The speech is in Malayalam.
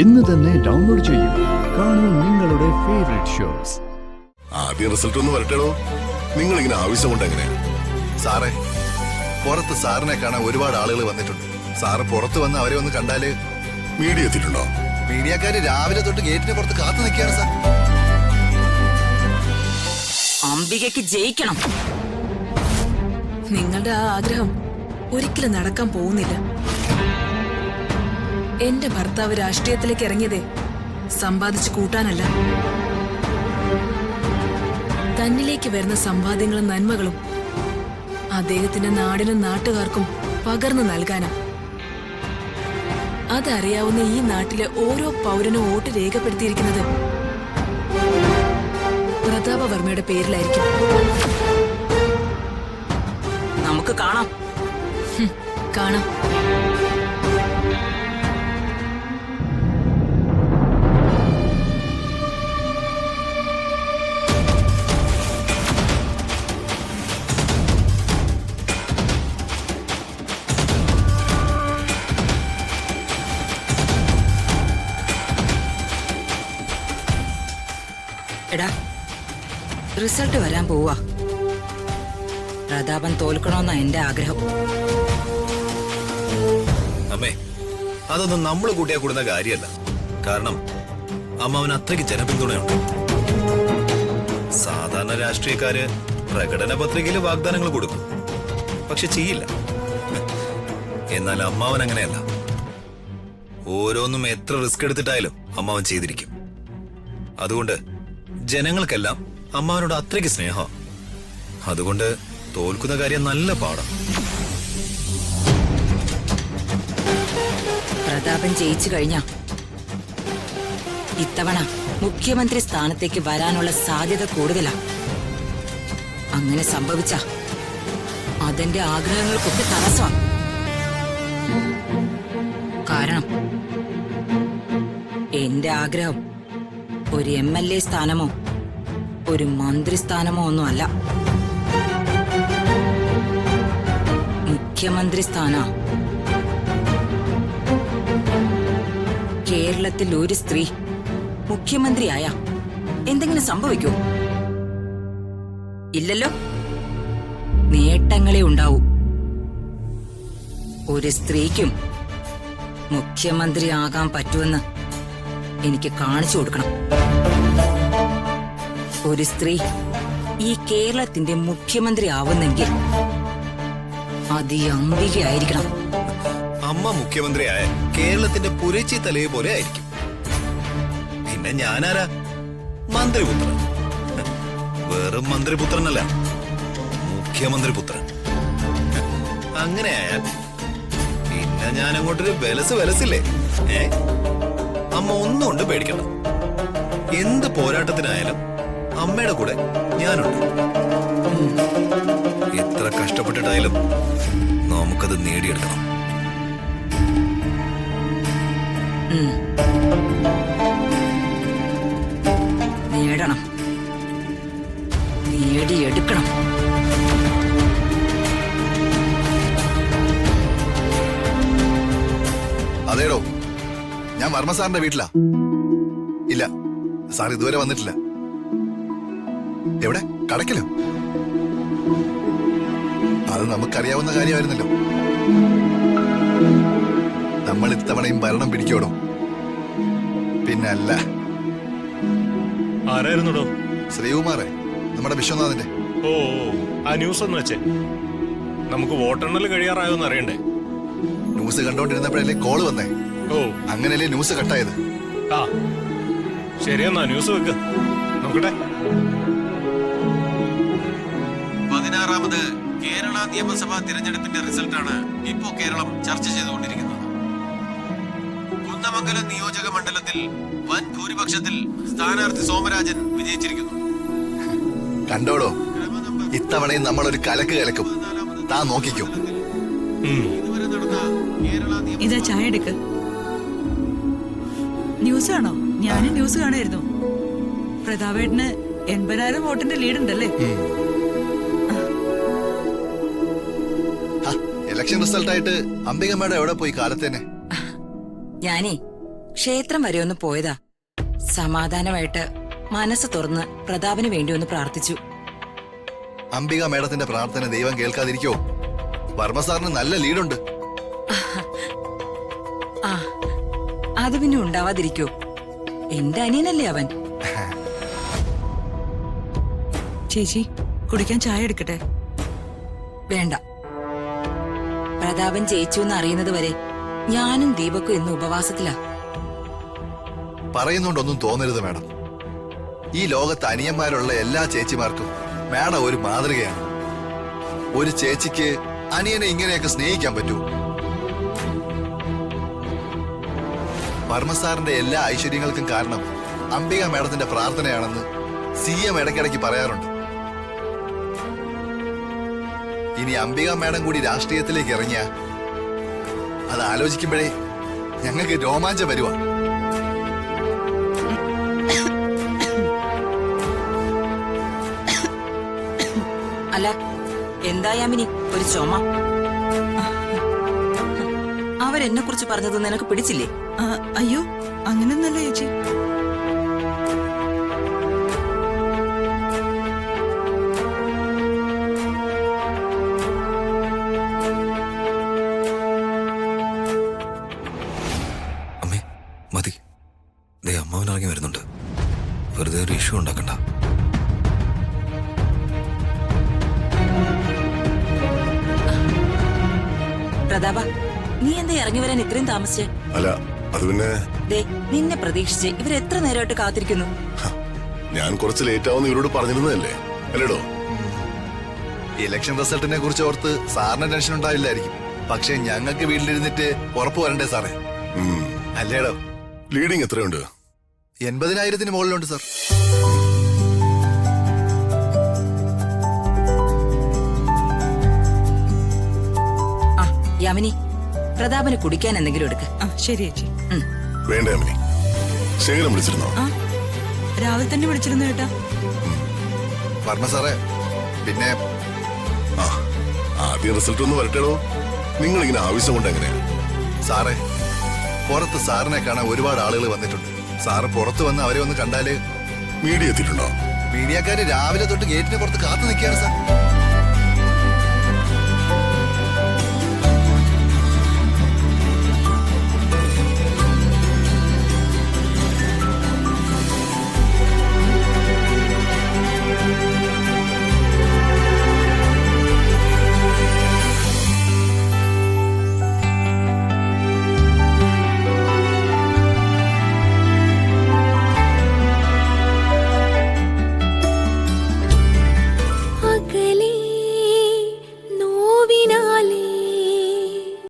ഇന്ന് തന്നെ ഡൗൺലോഡ് ചെയ്യൂ. കാണൂ നിങ്ങളുടെ ഫേവറേറ്റ് ഷോസ്. ആദ്യ റിസൾട്ട് ഒന്ന് വരട്ടേടോ. നിങ്ങൾ ഇങ്ങനെ ആവശ്യം കൊണ്ട് എങ്ങനെയാ സാറേ? പുറത്ത് സാറിനെ കാണാൻ ഒരുപാട് ആളുകൾ വന്നിട്ടുണ്ട്. സാറ് പുറത്ത് വന്ന് അവരെ ഒന്ന് കണ്ടാല് മീഡിയ എത്തിയിട്ടുണ്ടോ? മീഡിയക്കാര് രാവിലെ തൊട്ട് ഗേറ്റിന് പുറത്ത് കാത്തു നിൽക്കുകയാണ് സാർ. അംബികയ്ക്ക് ജയിക്കണം. നിങ്ങളുടെ ആ ആഗ്രഹം ഒരിക്കലും നടക്കാൻ പോകുന്നില്ല. എന്റെ ഭർത്താവ് രാഷ്ട്രീയത്തിലേക്ക് ഇറങ്ങിയതേ സമ്പാദിച്ചു കൂട്ടാനല്ല, തന്നിലേക്ക് വരുന്ന സമ്പാദ്യങ്ങളും നന്മകളും അദ്ദേഹത്തിന്റെ നാടിനും നാട്ടുകാർക്കും പകർന്നു നൽകാനാ. അതറിയാവുന്ന ഈ നാട്ടിലെ ഓരോ പൗരനും വോട്ട് രേഖപ്പെടുത്തിയിരിക്കുന്നത് പ്രതാപവർമ്മയുടെ പേരിലായിരിക്കും. നമുക്ക് കാണാം. കാണാം. എടാ, റിസൾട്ട് വരാൻ പോവാ. പ്രതാപൻ തോൽക്കണമെന്നാ എന്റെ ആഗ്രഹം. അമ്മേ, അതൊന്നും നമ്മൾ കൂട്ടിയാ കൂടുന്ന കാര്യമല്ല. കാരണം അമ്മാവന് അത്രയ്ക്ക് ജനപിന്തുണയുണ്ട്. സാധാരണ രാഷ്ട്രീയക്കാര് പ്രകടന പത്രികയിൽ വാഗ്ദാനങ്ങൾ കൊടുക്കും, പക്ഷെ ചെയ്യില്ല. എന്നാൽ അമ്മാവൻ അങ്ങനെയല്ല. ഓരോന്നും എത്ര റിസ്ക് എടുത്തിട്ടായാലും അമ്മാവൻ ചെയ്തിരിക്കും. അതുകൊണ്ട് ജനങ്ങൾക്കെല്ലാം അമ്മാവനോട് അത്രയ്ക്ക് സ്നേഹം. അതുകൊണ്ട് തോൽക്കുന്ന കാര്യം നല്ല പാഠം. പ്രതാപൻ ജയിച്ചു കഴിഞ്ഞ ഇത്തവണ മുഖ്യമന്ത്രി സ്ഥാനത്തേക്ക് വരാനുള്ള സാധ്യത കൂടുതലാ. അങ്ങനെ സംഭവിച്ച അതെന്റെ ആഗ്രഹങ്ങൾക്കൊക്കെ തടസ്സമാണ്. കാരണം എന്റെ ആഗ്രഹം ഒരു MLA സ്ഥാനമോ ഒരു മന്ത്രി സ്ഥാനമോ ഒന്നും അല്ല, മുഖ്യമന്ത്രി സ്ഥാന. കേരളത്തിൽ ഒരു സ്ത്രീ മുഖ്യമന്ത്രിയായ എന്തെങ്കിലും സംഭവിക്കൂ? ഇല്ലല്ലോ. നേട്ടങ്ങളെ ഉണ്ടാവൂ. ഒരു സ്ത്രീക്കും മുഖ്യമന്ത്രി ആകാൻ പറ്റുമെന്ന് എനിക്ക് കാണിച്ചു കൊടുക്കണം. ഒരു സ്ത്രീ ഈ കേരളത്തിന്റെ മുഖ്യമന്ത്രി ആവുന്നെങ്കിൽ അത് ഈ അംബികയായിരിക്കണം. അമ്മ മുഖ്യമന്ത്രിയായ കേരളത്തിന്റെ പുരച്ചി തലയെ പോലെ ആയിരിക്കും. പിന്നെ ഞാനാരാ? മന്ത്രിപുത്രൻ. വെറും മന്ത്രിപുത്രനല്ല, മുഖ്യമന്ത്രിപുത്രൻ. അങ്ങനെയായാൽ പിന്നെ ഞാൻ അങ്ങോട്ടൊരു വെലസില്ലേ? അമ്മ ഒന്നും കൊണ്ട് പേടിക്കണ്ട. എന്ത് പോരാട്ടത്തിനായാലും അമ്മയുടെ കൂടെ ഞാനുണ്ട്. എത്ര കഷ്ടപ്പെട്ടിട്ടായാലും നമുക്കത് നേടിയെടുക്കണം. നേടണം, നേടിയെടുക്കണം. അതേടോ, ഞാൻ വർമ്മ സാറിന്റെ വീട്ടിലാ. ഇല്ല, സാർ ഇതുവരെ വന്നിട്ടില്ല. എവിടെ? കടക്കലോ? അത് നമുക്കറിയാവുന്ന കാര്യമായിരുന്നല്ലോ. നമ്മൾ ഇത്തവണയും ഭരണം പിടിക്കോടോ. പിന്നെ അല്ല. ആരായിരുന്നോ? ശ്രീകുമാറേ, നമ്മുടെ വിശ്വനാഥന്റെ. ഓ, ആ ന്യൂസ് ഒന്ന് വെച്ചേ. നമുക്ക് വോട്ടെണ്ണൽ കഴിയാറായോന്ന് അറിയണ്ടേ? ന്യൂസ് കണ്ടോണ്ടിരുന്നപ്പോഴല്ലേ കോള് വന്നേ. ഓ, അങ്ങനെയല്ലേ ന്യൂസ് കട്ടായത്. ആ ശരിയെന്നാ ന്യൂസ് വെക്ക്. നോക്കട്ടെ. 16ാമത് കേരള നിയമസഭാ തിരഞ്ഞെടുപ്പിന്റെ റിസൾട്ടാണ് ഇപ്പോ കേരളം ചർച്ച ചെയ്തുകൊണ്ടിരിക്കുന്നത്. കുന്നമംഗലം നിയോജക മണ്ഡലത്തിൽ വൻ ഭൂരിപക്ഷത്തിൽ സ്ഥാനാർത്ഥി സോമരാജൻ വിജയിച്ചിരിക്കുന്നു. കണ്ടോടോ, ഇത്തവണയും നമ്മളൊരു കലക്ക് കലക്കും. താൻ നോക്കിക്കോ. ഇതാ ചായ എടുക്ക്. ന്യൂസ് കാണോ? ഞാനും ന്യൂസ് കാണായിരുന്നു. പ്രതാപേട്ടന് 80,000 വോട്ടിന്റെ ലീഡ് ഉണ്ടല്ലേ? ഇലക്ഷൻ റിസൾട്ട് ആയിട്ട് അംബികമ്മയുടെ എവിടെ പോയി കാലത്തേനെ? ഞാനേ ക്ഷേത്രം വരെ ഒന്ന് പോയതാ. സമാധാനമായിട്ട് മനസ്സ് തുറന്ന് പ്രതാപന് വേണ്ടി ഒന്ന് പ്രാർത്ഥിച്ചു. അംബിക മേഡത്തിന്റെ പ്രാർത്ഥന ദൈവം കേൾക്കാതിരിക്കോ? വർമ്മ സാറിന് നല്ല ലീഡുണ്ട്. ആ അത് പിന്നെ ഉണ്ടാവാതിരിക്കോ? എന്റെ അനിയനല്ലേ അവൻ. ചേച്ചി കുടിക്കാൻ ചായ എടുക്കട്ടെ? വേണ്ട. പ്രതാപൻ ജയിച്ചു എന്ന് അറിയുന്നത് വരെ ഞാനും ദീപക്കും ഇന്ന് ഉപവാസത്തിലാ. പറയുന്നുണ്ടൊന്നും തോന്നരുത് മാഡം. ഈ ലോകത്ത് അനിയന്മാരുള്ള എല്ലാ ചേച്ചിമാർക്കും മാഡം ഒരു മാതൃകയാണ്. ഒരു ചേച്ചിക്ക് അനിയനെ ഇങ്ങനെയൊക്കെ സ്നേഹിക്കാൻ പറ്റൂ? വർമ്മ സാറിന്റെ എല്ലാ ഐശ്വര്യങ്ങൾക്കും കാരണം അംബിക മാഡത്തിന്റെ പ്രാർത്ഥനയാണെന്ന് CM ഇടയ്ക്കിടയ്ക്ക് പറയാറുണ്ട്. ഇനി അംബിക മാഡം കൂടി രാഷ്ട്രീയത്തിലേക്ക് ഇറങ്ങിയ അത് ആലോചിക്കുമ്പോഴേ ഞങ്ങൾക്ക് രോമാഞ്ചം വരുവാ. അല്ല എന്താ യാമിനി ഒരു ചുമ? അവരെന്നെ കുറിച്ച് പറഞ്ഞത് നിനക്ക് പിടിച്ചില്ലേ? അയ്യോ അങ്ങനൊന്നല്ല ചേച്ചി. അമ്മേ മതി, ദേ അമ്മാവൻ ഇറങ്ങി വരുന്നുണ്ട്. വെറുതെ ഒരു ഇഷ്യൂ ഉണ്ടാക്കണ്ട. പ്രതാപ, നീ എന്താ ഇറങ്ങി വരാൻ ഇത്രയും താമസിച്ചേ? അല്ല അത് പിന്നെ ദേ നിന്നെ പ്രതീക്ഷിച്ച് ഇവരെത്ര നേരമായിട്ട് കാത്തിരിക്കുന്നു. ഞാൻ കുറച്ച് ലേറ്റ് ആവുന്ന ഇവരോട് പറഞ്ഞിരുന്നതല്ലേ അല്ലേടോ? ഇലക്ഷൻ റിസൾട്ടിനെ കുറിച്ച് ഓർത്ത് സാറിന് ടെൻഷൻ ഉണ്ടാവില്ലായിരിക്കും. പക്ഷെ ഞങ്ങൾക്ക് വീട്ടിലിരുന്നിട്ട് ഉറപ്പ് വരണ്ടേ സാറേ? അല്ലേടോ? ലീഡിങ് എത്രയുണ്ട്? 80,000-ന് മുകളിലുണ്ട് സാർ. ആ യാമിനി, പ്രതാപന് കുടിക്കാൻ എന്തെങ്കിലും എടുക്ക. ശരി ചേച്ചി. വേണ്ട അമ്മിനി. ശേഖരം വിളിച്ചിരുന്നോ? രാവിലെ തന്നെ വിളിച്ചിരുന്നു കേട്ടാ. വർമ്മ സാറേ, പിന്നെ ആ ആദ്യം റിസൾട്ട് ഒന്ന് വരട്ടേടോ. നിങ്ങൾ ഇങ്ങനെ ആവശ്യം കൊണ്ട് എങ്ങനെയാ? സാറേ, പുറത്ത് സാറിനെ കാണാൻ ഒരുപാട് ആളുകൾ വന്നിട്ടുണ്ട്. സാറ് പുറത്ത് വന്ന് അവരെ ഒന്ന് കണ്ടാല് മീഡിയ എത്തിയിട്ടുണ്ടോ? മീഡിയക്കാര് രാവിലെ തൊട്ട് ഗേറ്റിന് പുറത്ത് കാത്തു നിൽക്കുകയാണ് സാർ.